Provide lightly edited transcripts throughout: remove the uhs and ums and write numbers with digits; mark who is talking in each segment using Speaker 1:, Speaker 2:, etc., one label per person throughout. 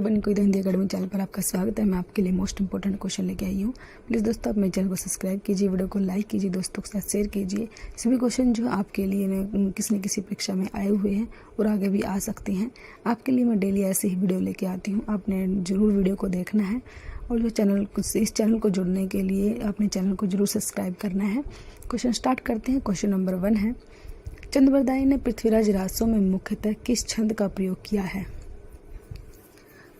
Speaker 1: बन कोई Hindi academy channel पर आपका स्वागत है। मैं आपके लिए मोस्ट इंपॉर्टेंट क्वेश्चन लेके आई हूँ। प्लीज़ दोस्तों आप मेरे चैनल को सब्सक्राइब कीजिए, वीडियो को लाइक कीजिए, दोस्तों के साथ शेयर कीजिए। सभी क्वेश्चन जो आपके लिए किसी न किसी परीक्षा में आए हुए हैं और आगे भी आ सकते हैं। आपके लिए मैं डेली ऐसे ही वीडियो लेके आती हूँ। आपने ज़रूर वीडियो को देखना है और जो इस चैनल को जुड़ने के लिए अपने चैनल को जरूर सब्सक्राइब करना है। क्वेश्चन स्टार्ट करते हैं। क्वेश्चन नंबर 1 है, चंद्रबरदाई ने पृथ्वीराज रासों में मुख्यतः किस छंद का प्रयोग किया है?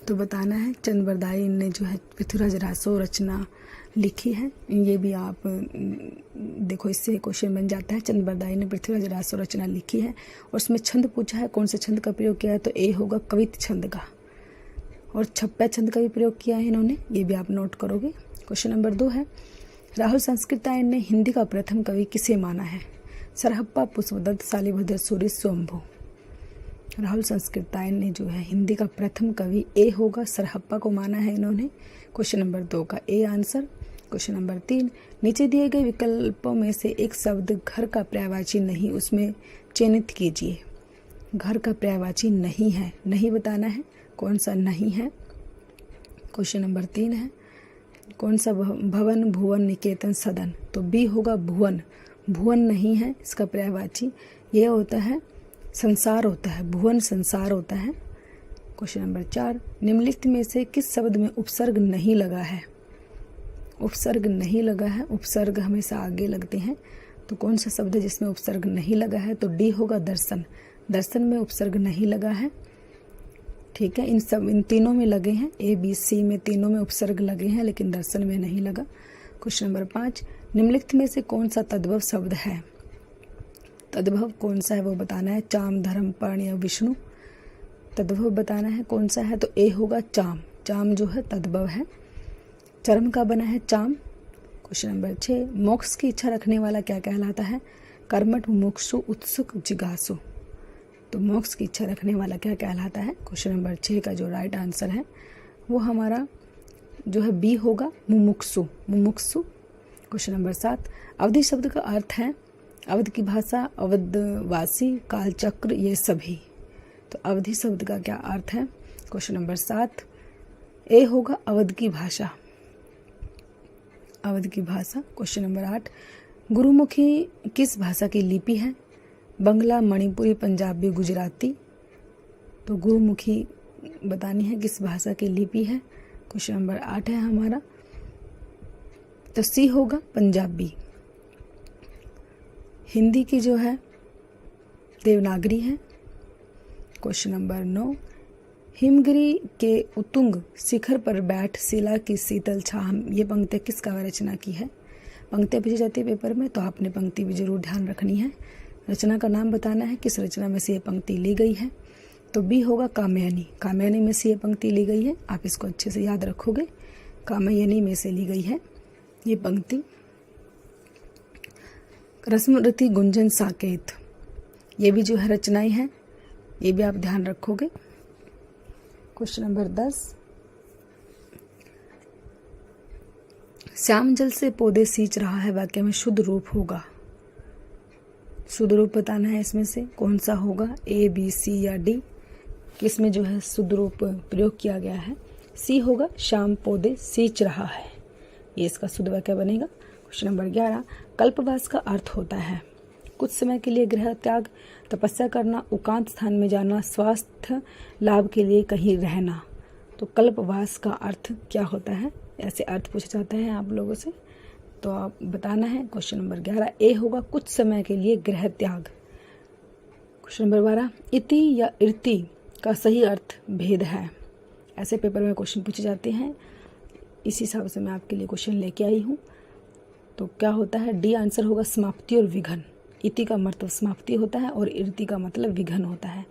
Speaker 1: तो बताना है चंद्रबरदाई ने जो है पृथ्वीराज रासो रचना लिखी है। ये भी आप देखो, इससे क्वेश्चन बन जाता है। चंद्रबरदाई ने पृथ्वीराज रासो रचना लिखी है और उसमें छंद पूछा है, कौन से छंद का प्रयोग किया है? तो ए होगा कवित छंद का, और छप्पा छंद का भी प्रयोग किया है इन्होंने, ये भी आप नोट करोगे। क्वेश्चन नंबर 2 है, राहुल संस्कृतायन ने हिंदी का प्रथम कवि किसे माना है? सरहप्पा, पुष्पदत्त, शालिभद्र सूरि, स्वयंभू। राहुल संस्कृतायन ने जो है हिंदी का प्रथम कवि ए होगा, सरहप्पा को माना है इन्होंने। क्वेश्चन नंबर 2 का ए आंसर। क्वेश्चन नंबर 3, नीचे दिए गए विकल्पों में से एक शब्द घर का पर्यायवाची नहीं, उसमें चयनित कीजिए। घर का पर्यायवाची नहीं है, नहीं बताना है कौन सा नहीं है। क्वेश्चन नंबर 3 है, कौन सा भवन, भुवन, निकेतन, सदन? तो बी होगा भुवन। भुवन नहीं है इसका पर्यायवाची, ये होता है संसार होता है, भुवन संसार होता है। क्वेश्चन नंबर 4, निम्नलिखित में से किस शब्द में उपसर्ग नहीं लगा है? उपसर्ग नहीं लगा है, उपसर्ग हमेशा आगे लगते हैं, तो कौन सा शब्द है जिसमें उपसर्ग नहीं लगा है? तो डी होगा दर्शन। दर्शन में उपसर्ग नहीं लगा है, ठीक है। इन तीनों में लगे हैं, ए बी सी में तीनों में उपसर्ग लगे हैं, लेकिन दर्शन में नहीं लगा। क्वेश्चन नंबर 5, निम्नलिखित में से कौन सा तद्भव शब्द है? तद्भव कौन सा है वो बताना है। चाम, धर्म, पर्ण या विष्णु? तद्भव बताना है कौन सा है, तो ए होगा चाम। चाम जो है तद्भव है, चर्म का बना है चाम। क्वेश्चन नंबर 6, मोक्ष की इच्छा रखने वाला क्या कहलाता है? कर्मठ, मुमुक्षु, उत्सुक, जिज्ञासु। तो मोक्ष की इच्छा रखने वाला क्या कहलाता है? क्वेश्चन नंबर 6 का जो राइट आंसर है वो हमारा जो है बी होगा, मुमुक्षु। मुमुक्षु। क्वेश्चन नंबर 7, अवधि शब्द का अर्थ है अवध की भाषा, अवधवासी, कालचक्र, ये सभी। तो अवधि शब्द का क्या अर्थ है? क्वेश्चन नंबर 7 ए होगा अवध की भाषा, अवध की भाषा। क्वेश्चन नंबर 8, गुरुमुखी किस भाषा की लिपि है? बंगला, मणिपुरी, पंजाबी, गुजराती। तो गुरुमुखी बतानी है किस भाषा की लिपि है। क्वेश्चन नंबर 8 है हमारा, तो सी होगा पंजाबी। हिंदी की जो है देवनागरी है। क्वेश्चन नंबर 9, हिमगिरी के उत्तुंग शिखर पर बैठ शिला की शीतल छाह, ये पंक्ति किसका रचना की है? पंक्तियाँ पूछी जाती है पेपर में, तो आपने पंक्ति भी जरूर ध्यान रखनी है। रचना का नाम बताना है, किस रचना में से ये पंक्ति ली गई है? तो बी होगा कामयानी। कामयानी में से ये पंक्ति ली गई है, आप इसको अच्छे से याद रखोगे। कामयानी में से ली गई है ये पंक्ति। रस्मरति, गुंजन, साकेत, ये भी जो है रचनाएं हैं, ये भी आप ध्यान रखोगे। क्वेश्चन नंबर 10, श्याम जल से पौधे सींच रहा है वाक्य में शुद्ध रूप होगा। शुद्ध रूप बताना है, इसमें से कौन सा होगा? ए, बी, सी या डी? किसमें जो है शुद्ध रूप प्रयोग किया गया है? सी होगा, श्याम पौधे सींच रहा है, ये इसका शुद्ध वाक्य बनेगा। क्वेश्चन नंबर 11, कल्पवास का अर्थ होता है कुछ समय के लिए गृह त्याग, तपस्या करना, एकांत स्थान में जाना, स्वास्थ्य लाभ के लिए कहीं रहना। तो कल्पवास का अर्थ क्या होता है? ऐसे अर्थ पूछा जाता है आप लोगों से, तो आप बताना है। क्वेश्चन नंबर 11 ए होगा, कुछ समय के लिए गृह त्याग। क्वेश्चन नंबर 12, इति या इर्ति का सही अर्थ भेद है। ऐसे पेपर में क्वेश्चन पूछे जाते हैं, इसी हिसाब से मैं आपके लिए क्वेश्चन लेके आई हूँ। तो क्या होता है? डी आंसर होगा, समाप्ति और विघन। इति का मतलब समाप्ति होता है और इर्ति का मतलब विघन होता है,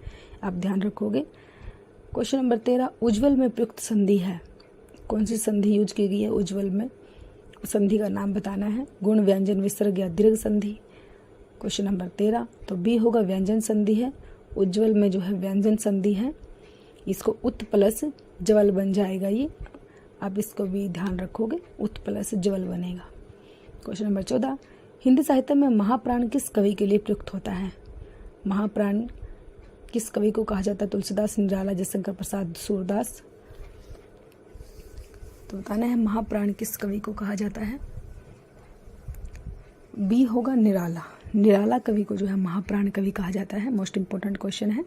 Speaker 1: आप ध्यान रखोगे। क्वेश्चन नंबर 13, उज्ज्वल में प्रयुक्त संधि है, कौन सी संधि यूज की गई है उज्ज्वल में? संधि का नाम बताना है। गुण, व्यंजन, विसर्ग या दीर्घ संधि? क्वेश्चन नंबर 13, तो बी होगा व्यंजन संधि है। उज्ज्वल में जो है व्यंजन संधि है, इसको उत प्लस ज्वल बन जाएगा, ये आप इसको भी ध्यान रखोगे, उत प्लस ज्वल बनेगा। क्वेश्चन नंबर 14, हिंदी साहित्य में महाप्राण किस कवि के लिए प्रयुक्त होता है? महाप्राण किस कवि को कहा जाता है? तुलसीदास, निराला, जयशंकर प्रसाद, सूरदास। तो बताना है महाप्राण किस कवि को कहा जाता है। बी होगा निराला। निराला कवि को जो है महाप्राण कवि कहा जाता है। मोस्ट इंपॉर्टेंट क्वेश्चन है,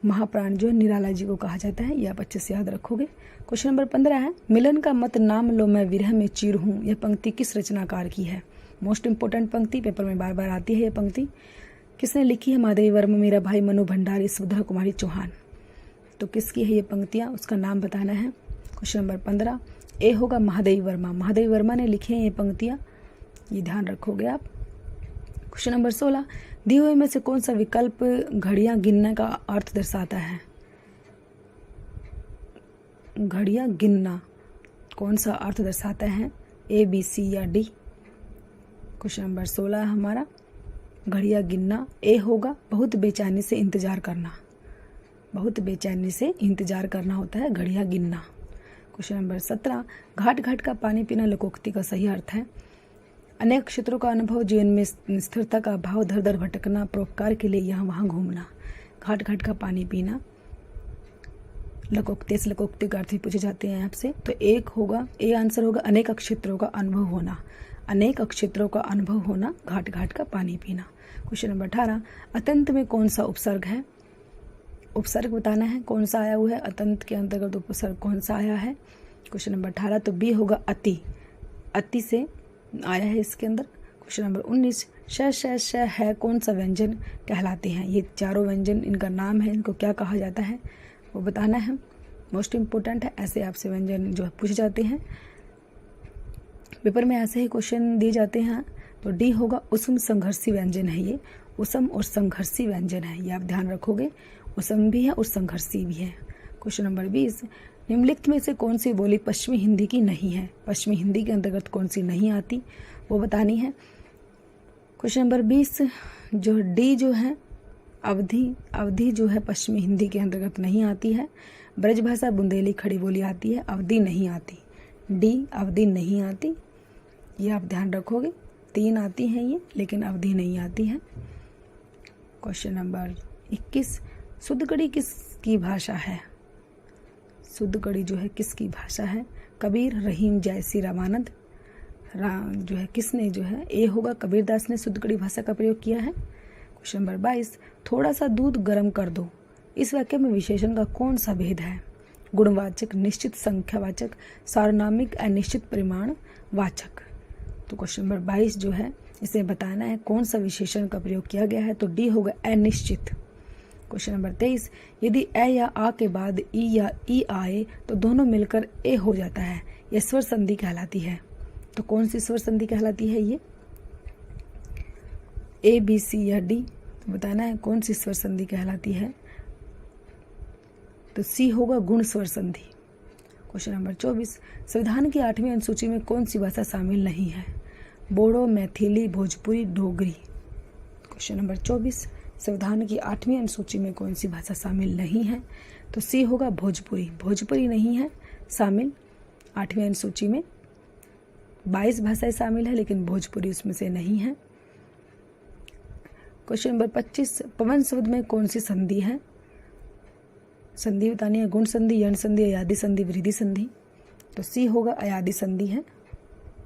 Speaker 1: महाप्राण जो है निराला जी को कहा जाता है, ये आप अच्छे से याद रखोगे। क्वेश्चन नंबर 15 है, मिलन का मत नाम लो मैं विरह में चीर हूँ, यह पंक्ति किस रचनाकार की है। मोस्ट इंपॉर्टेंट पंक्ति, पेपर में बार बार आती है ये पंक्ति। किसने लिखी है, महादेवी वर्मा, मीरा भाई, मनु भंडारी, सुधा कुमारी चौहान। तो किसकी है ये पंक्तियाँ, उसका नाम बताना है। क्वेश्चन नंबर 15 ए होगा महादेवी वर्मा। महादेवी वर्मा ने लिखी है ये पंक्तियाँ, ये ध्यान रखोगे आप। क्वेश्चन नंबर 16, दिए हुए में से कौन सा विकल्प घड़ियां गिनने का अर्थ दर्शाता है। घड़ियां गिनना कौन सा अर्थ दर्शाता है, ए, बी, सी या डी। क्वेश्चन नंबर 16 हमारा घड़ियां गिनना, ए होगा बहुत बेचैनी से इंतजार करना। बहुत बेचैनी से इंतजार करना होता है घड़ियां गिनना। क्वेश्चन नंबर 17, घाट घाट का पानी पीना लोकोक्ति का सही अर्थ है। अनेक क्षेत्रों का अनुभव, जीवन में स्थिरता का अभाव, धर धर भटकना, परोपकार के लिए यहाँ वहाँ घूमना। घाट घाट का पानी पीना लोकोक्ति से लोकोक्ति का अर्थ भी पूछे जाते हैं आपसे। तो एक होगा, ए आंसर होगा अनेक क्षेत्रों का अनुभव होना। अनेक क्षेत्रों का अनुभव होना, घाट घाट का पानी पीना। क्वेश्चन नंबर 18, अतंत में कौन सा उपसर्ग है। उपसर्ग बताना है कौन सा आया हुआ है, अतंत के अंतर्गत उपसर्ग कौन सा आया है। क्वेश्चन नंबर 18 तो बी होगा अति। अति से आया है इसके अंदर। क्वेश्चन नंबर 19, श है कौन सा व्यंजन कहलाते हैं। ये चारों व्यंजन इनका नाम है, इनको क्या कहा जाता है वो बताना है। मोस्ट इम्पोर्टेंट है, ऐसे आपसे व्यंजन जो है पूछे जाते हैं पेपर में, ऐसे ही क्वेश्चन दिए जाते हैं। तो डी होगा उसम संघर्षी व्यंजन है। ये उसम और संघर्षी व्यंजन है, ये आप ध्यान रखोगे। उसम भी है और संघर्षी भी है। क्वेश्चन नंबर 20, निम्नलिखित में से कौन सी बोली पश्चिमी हिंदी की नहीं है। पश्चिमी हिंदी के अंतर्गत कौन सी नहीं आती वो बतानी है। क्वेश्चन नंबर 20 जो डी जो है अवधि जो है पश्चिमी हिंदी के अंतर्गत नहीं आती है। ब्रजभाषा बुंदेली खड़ी बोली आती है, अवधि नहीं आती। डी अवधि नहीं आती, ये आप ध्यान रखोगे। 3 आती हैं ये, लेकिन अवधि नहीं आती है। क्वेश्चन नंबर 21, शुद्धगढ़ी किसकी भाषा है। शुद्धगढ़ी जो है किसकी भाषा है। कबीर, रहीम, जयसी, रामानंद। जो है किसने जो है, ए होगा कबीरदास ने शुद्धगढ़ी भाषा का प्रयोग किया है। क्वेश्चन नंबर 22, थोड़ा सा दूध गर्म कर दो, इस वाक्य में विशेषण का कौन सा भेद है। गुणवाचक, निश्चित संख्यावाचक, सार्वनामिक, अनिश्चित परिमाण वाचक। तो क्वेश्चन नंबर 22 जो है इसे बताना है कौन सा विशेषण का प्रयोग किया गया है। तो डी होगा अनिश्चित। क्वेश्चन नंबर 23, यदि ए या आ के बाद ई या ई आए तो दोनों मिलकर ए हो जाता है, यह स्वर संधि कहलाती है। तो कौन सी स्वर संधि कहलाती है ये, ए, बी, सी या डी। तो बताना है कौन सी स्वर संधि कहलाती है। तो सी होगा गुण स्वर संधि। क्वेश्चन नंबर 24, संविधान की 8वीं अनुसूची में कौन सी भाषा शामिल नहीं है। बोडो, मैथिली, भोजपुरी, डोगरी। क्वेश्चन नंबर 24, संविधान की 8वीं अनुसूची में कौन सी भाषा शामिल नहीं है। तो सी होगा भोजपुरी। भोजपुरी नहीं है शामिल 8वीं अनुसूची में। 22 भाषाएं शामिल है, लेकिन भोजपुरी उसमें से नहीं है। क्वेश्चन नंबर 25, पवन शब्द में कौन सी संधि है। संधि बतानी है, गुण संधि, यण संधि, अयादि संधि, वृद्धि संधि। तो सी होगा अयादि संधि है।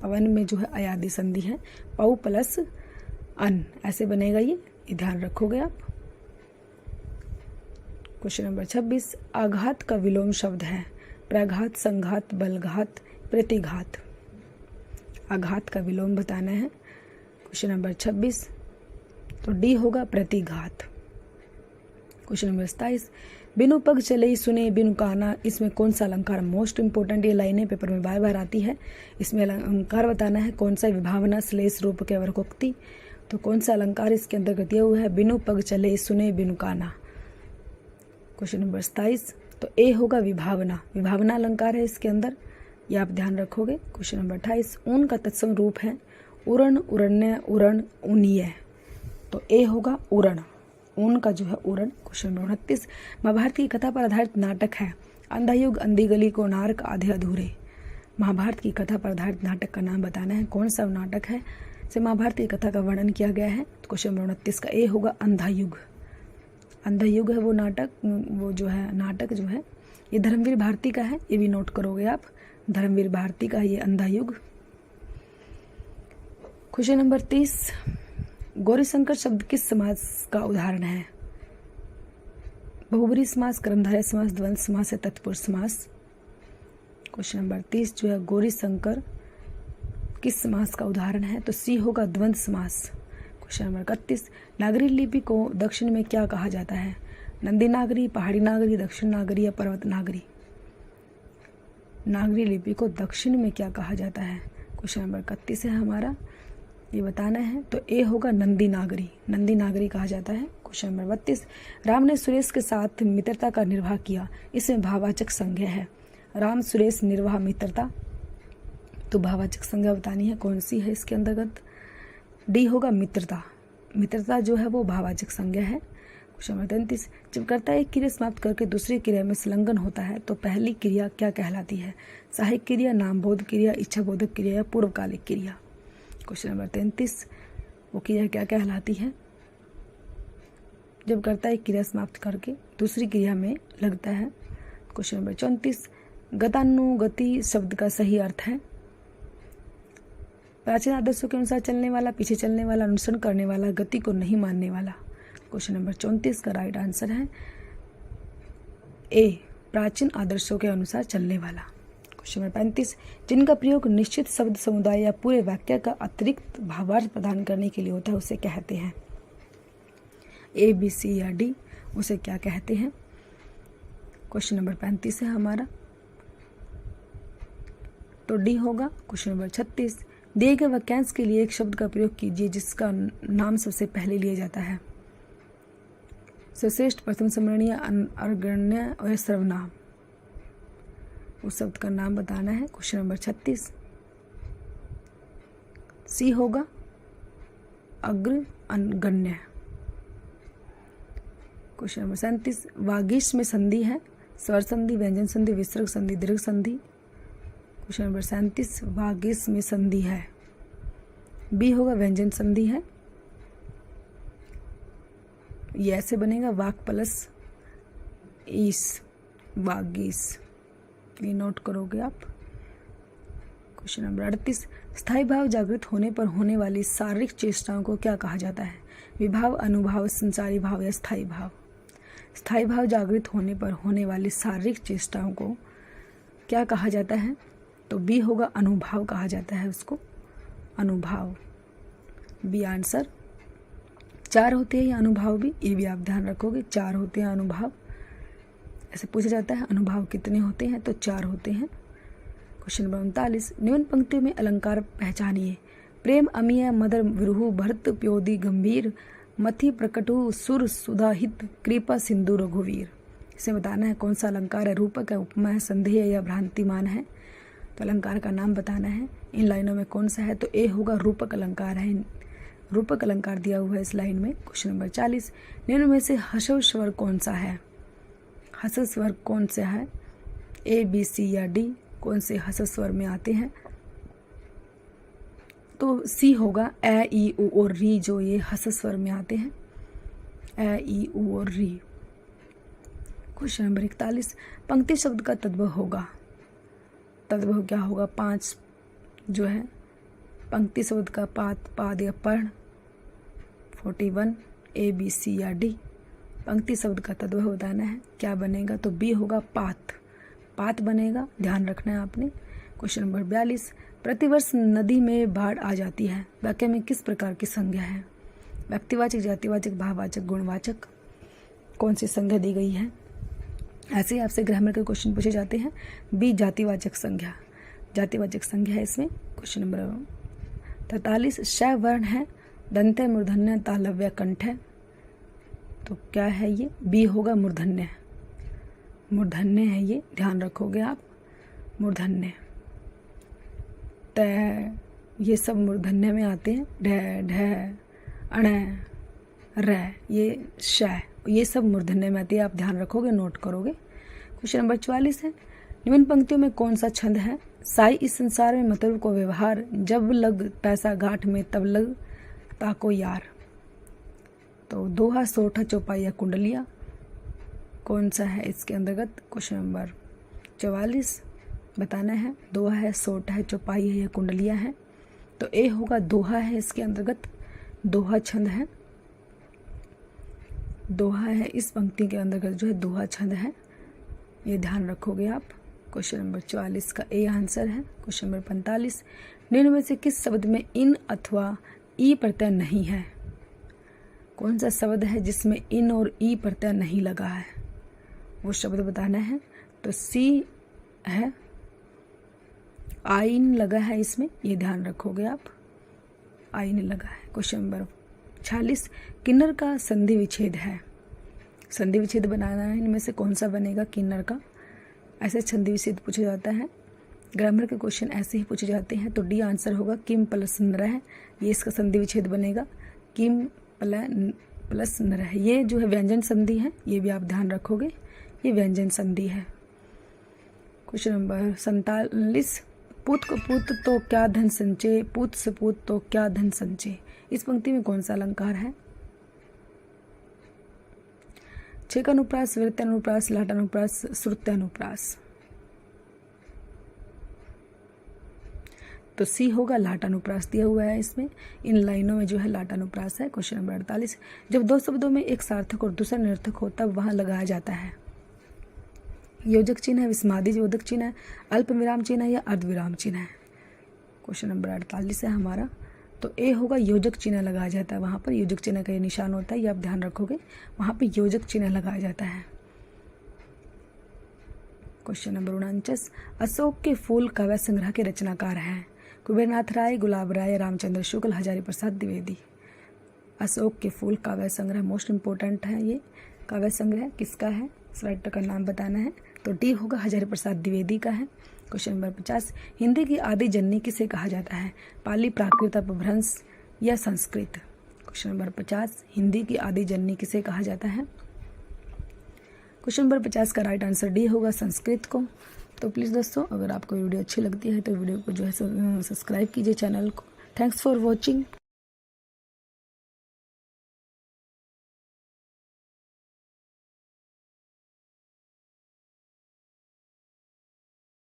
Speaker 1: पवन में जो है अयादि संधि है, पौ प्लस अन ऐसे बनेगा ये ध्यान रखोगे आप। क्वेश्चन नंबर 26, आघात का विलोम शब्द है। प्रघात, संघात, बलघात, प्रतिघात। आघात का विलोम बताना है। क्वेश्चन नंबर 26 तो डी होगा प्रतिघात। क्वेश्चन नंबर 27, बिनु पग चले सुने बिनु काना, इसमें कौन सा अलंकार। मोस्ट इंपोर्टेंट ये लाइनें पेपर में बार बार आती है। इसमें अलंकार बताना है कौन सा, विभावना, श्लेष, रूप के वर्कोक्ति। तो कौन सा अलंकार इसके अंतर्गत दिया हुआ है, बिनु पग चले सुने बिनु काना। क्वेश्चन नंबर 27 तो ए होगा विभावना। विभावना अलंकार है इसके अंदर, ये आप ध्यान रखोगे। क्वेश्चन नंबर 28, ऊन का तत्सम रूप है उरण, उरण्य, उरण, ऊनीय। तो ए होगा उरण, ऊन का जो है उरण। क्वेश्चन नंबर 29, महाभारत की कथा पर आधारित नाटक है। अंधायुग, अंधी गली, कोणार्क, आधे अधूरे। महाभारत की कथा पर आधारित नाटक का नाम बताना है, कौन सा नाटक है से महाभारत की कथा का वर्णन किया गया है। तो क्वेश्चन नंबर 29 का ए होगा अंधायुग। अंधायुग है वो नाटक, वो जो है नाटक जो है ये धर्मवीर भारती का है, ये भी नोट करोगे आप। धर्मवीर भारती का ये अंधा युग। क्वेश्चन नंबर 30, गौरीशंकर शब्द किस समास का उदाहरण है? बहुब्रीहि समास, कर्मधारय समास, द्वंद्व समास या तत्पुरुष समास। क्वेश्चन नंबर 30 जो है गौरीशंकर किस समास का उदाहरण है? तो सी होगा द्वंद्व समास। क्वेश्चन नंबर 31, नागरी लिपि को दक्षिण में क्या कहा जाता है? नंदी नागरी, पहाड़ी नागरी, दक्षिण नागरी या पर्वत नागरी? नागरी लिपि को दक्षिण में क्या कहा जाता है? क्वेश्चन नंबर 31 है हमारा, ये बताना है। तो ए होगा नंदी नागरी, नंदी नागरी कहा जाता है। क्वेश्चन नंबर 32, राम ने सुरेश के साथ मित्रता का निर्वाह किया, इसमें भाववाचक संज्ञा है। राम सुरेश निर्वाह मित्रता, तो भाववाचक संज्ञा बतानी है, कौन सी है इसके अंतर्गत? डी होगा मित्रता। मित्रता जो है वो भाववाचक संज्ञा है। क्वेश्चन नंबर 33, जब कर्ता एक क्रिया समाप्त करके दूसरी क्रिया में संलग्न होता है तो पहली क्रिया क्या कहलाती है? सहायक क्रिया, नामबोध क्रिया, इच्छाबोधक क्रिया या पूर्वकालिक क्रिया? क्वेश्चन नंबर 33, वो क्रिया क्या कहलाती है? जब कर्ता एक क्रिया समाप्त करके दूसरी क्रिया में लगता है। क्वेश्चन नंबर 34, गतानुगति शब्द का सही अर्थ है? प्राचीन आदर्शों के अनुसार चलने वाला, पीछे चलने वाला, अनुसरण करने वाला, गति को नहीं मानने वाला। क्वेश्चन नंबर 34 का राइट आंसर है ए, प्राचीन आदर्शों के अनुसार चलने वाला। क्वेश्चन नंबर 35, जिनका प्रयोग निश्चित शब्द समुदाय या पूरे वाक्य का अतिरिक्त भावार्थ प्रदान करने के लिए होता है उसे कहते हैं? ए, बी, सी या डी, उसे क्या कहते हैं? क्वेश्चन नंबर 35 है हमारा, तो डी होगा। क्वेश्चन नंबर 36, दिए गए वाक्यांश के लिए एक शब्द का प्रयोग कीजिए जिसका नाम सबसे पहले लिया जाता है। सश्रेष्ठ, प्रथम स्मरणीय, अग्रण्य और सर्वनाम, उस शब्द का नाम बताना है। क्वेश्चन नंबर 36 सी होगा अग्र अनगण्य। क्वेश्चन नंबर 37, वागीश में संधि है, स्वर संधि, व्यंजन संधि, विसर्ग संधि, दीर्घ संधि? क्वेश्चन नंबर 37, वागीश में संधि है, बी होगा व्यंजन संधि है। ये ऐसे बनेगा वाक प्लस ईस, वागीस, ये नोट करोगे आप। क्वेश्चन नंबर 38, स्थायी भाव जागृत होने पर होने वाली शारीरिक चेष्टाओं को क्या कहा जाता है? विभाव, अनुभाव, संचारी भाव या स्थायी भाव? स्थायी भाव जागृत होने पर होने वाली शारीरिक चेष्टाओं को क्या कहा जाता है? तो बी होगा अनुभाव कहा जाता है उसको, अनुभाव, बी आंसर। 4 होते हैं ये अनुभाव भी, ये भी आप ध्यान रखोगे, 4 होते हैं अनुभाव। ऐसे पूछा जाता है अनुभाव कितने होते हैं, तो 4 होते हैं। क्वेश्चन नंबर 39, निम्न पंक्तियों में अलंकार पहचानिए। प्रेम अमीय, मदर विरुहु, भरत प्योदी गंभीर, मथि प्रकटु, सुर सुधाहित, कृपा सिंधु रघुवीर। इसे बताना है कौन सा अलंकार है, रूपक है, उपमा है, संदेह या भ्रांतिमान है? तो अलंकार का नाम बताना है। इन लाइनों में कौन सा है? तो ए होगा रूपक अलंकार है, रूपक अलंकार दिया हुआ है इस लाइन में। क्वेश्चन नंबर 40, निम्न में से हसव स्वर कौन सा है? हसव स्वर कौन सा है? ए, बी, सी या डी, कौन से हसव स्वर में आते हैं? तो सी होगा ए, ई, उ और री, जो ये हसव स्वर में आते हैं, ए, ई, उ और री। क्वेश्चन नंबर 41, पंक्ति शब्द का तद्भव होगा, तद्भव क्या होगा? 5 जो है पंक्ति शब्द का पात, पाद या पर्ण। 41 ए, बी, सी या डी, पंक्ति शब्द का तद्भव बताना है, क्या बनेगा? तो बी होगा पात, पात बनेगा, ध्यान रखना है आपने। क्वेश्चन नंबर 42, प्रतिवर्ष नदी में बाढ़ आ जाती है, वाक्य में किस प्रकार की संज्ञा है? व्यक्तिवाचक, जातिवाचक, भाववाचक, गुणवाचक? कौन सी संज्ञा दी गई है? ऐसे ही आपसे ग्रामर के क्वेश्चन पूछे जाते हैं। बी, जातिवाचक संज्ञा, जातिवाचक संज्ञा है इसमें। क्वेश्चन नंबर 43, श वर्ण है, दंत्य, मूर्धन्य, तालव्य, कंठ है, तो क्या है ये? बी होगा मूर्धन्य, मूर्धन्य है ये, ध्यान रखोगे आप, मूर्धन्य। त ये सब मूर्धन्य में आते हैं, ढ, ढ, अण, र, ये श, ये सब मूर्धन्य में आती है, आप ध्यान रखोगे, नोट करोगे। क्वेश्चन नंबर 44 है, निम्न पंक्तियों में कौन सा छंद है? साई इस संसार में मतलब को व्यवहार, जब लग पैसा गांठ में तब लग ताको यार। तो दोहा, सोठा, चौपाई या कुंडलिया, कौन सा है इसके अंतर्गत? क्वेश्चन नंबर 44 बताना है। दोहा है, सोट है, चौपाई है या कुंडलियाँ हैं। तो ए होगा दोहा है, इसके अंतर्गत दोहा छंद है। दोहा है, इस पंक्ति के अंतर्गत जो है दोहा छंद है, ये ध्यान रखोगे आप। क्वेश्चन नंबर 44 का ए आंसर है। क्वेश्चन नंबर 45, निम्न में से किस शब्द में इन अथवा ई प्रत्यय नहीं है? कौन सा शब्द है जिसमें इन और ई प्रत्यय नहीं लगा है, वो शब्द बताना है। तो सी है, आइन लगा है इसमें, ये ध्यान रखोगे आप, आइन लगा है। क्वेश्चन नंबर 46, किन्नर का संधि विच्छेद है। संधि विच्छेद बनाना है, इनमें से कौन सा बनेगा किन्नर का? ऐसे संधि विच्छेद पूछा जाता है, ग्रामर के क्वेश्चन ऐसे ही पूछे जाते हैं। तो डी आंसर होगा किम प्लस नरह, ये इसका संधि विच्छेद बनेगा, किम प्लस नरह। ये जो है व्यंजन संधि है, ये भी आप ध्यान रखोगे, ये व्यंजन संधि है। क्वेश्चन नंबर 47, पूत को पूत तो क्या धन संचय, पूत से पूत तो क्या धन संचय। इस पंक्ति में कौन सा अलंकार है? छेकानुप्रास, वृत्तानुप्रास, लाटानुप्रास, श्रुत्यानुप्रास। तो सी होगा, लाटानुप्रास दिया हुआ है इसमें, इन लाइनों में जो है लाटानुप्रास है। क्वेश्चन नंबर 48, जब दो शब्दों में एक सार्थक और दूसरा निरर्थक हो तब वहां लगाया जाता है। योजक चिन्ह है, विस्मादी योजक चिन्ह है, अल्प विराम चिन्ह है या अर्ध विराम चिन्ह है। क्वेश्चन नंबर 48 है हमारा। तो ए होगा, योजक चिन्ह लगाया जाता है, वहाँ पर योजक चिन्ह का ये निशान होता है, ये आप ध्यान रखोगे, वहाँ पे योजक चिन्ह लगाया जाता है। क्वेश्चन नंबर 49, अशोक के फूल काव्य संग्रह के रचनाकार हैं। कुबेरनाथ राय, गुलाब राय, रामचंद्र शुक्ल, हजारी प्रसाद द्विवेदी। अशोक के फूल काव्य संग्रह मोस्ट इंपोर्टेंट है, ये काव्य संग्रह किसका है, इस राइटर का नाम बताना है। तो डी होगा, हजारी प्रसाद द्विवेदी का है। क्वेश्चन नंबर 50, हिंदी की आदि जननी किसे कहा जाता है? पाली, प्राकृत, अपभ्रंश या संस्कृत। क्वेश्चन नंबर 50, हिंदी की आदि जननी किसे कहा जाता है? क्वेश्चन नंबर 50 का राइट आंसर डी होगा, संस्कृत को। तो प्लीज़ दोस्तों, अगर आपको वीडियो अच्छी लगती है तो वीडियो को जो है सब्सक्राइब कीजिए चैनल को। Thanks for watching.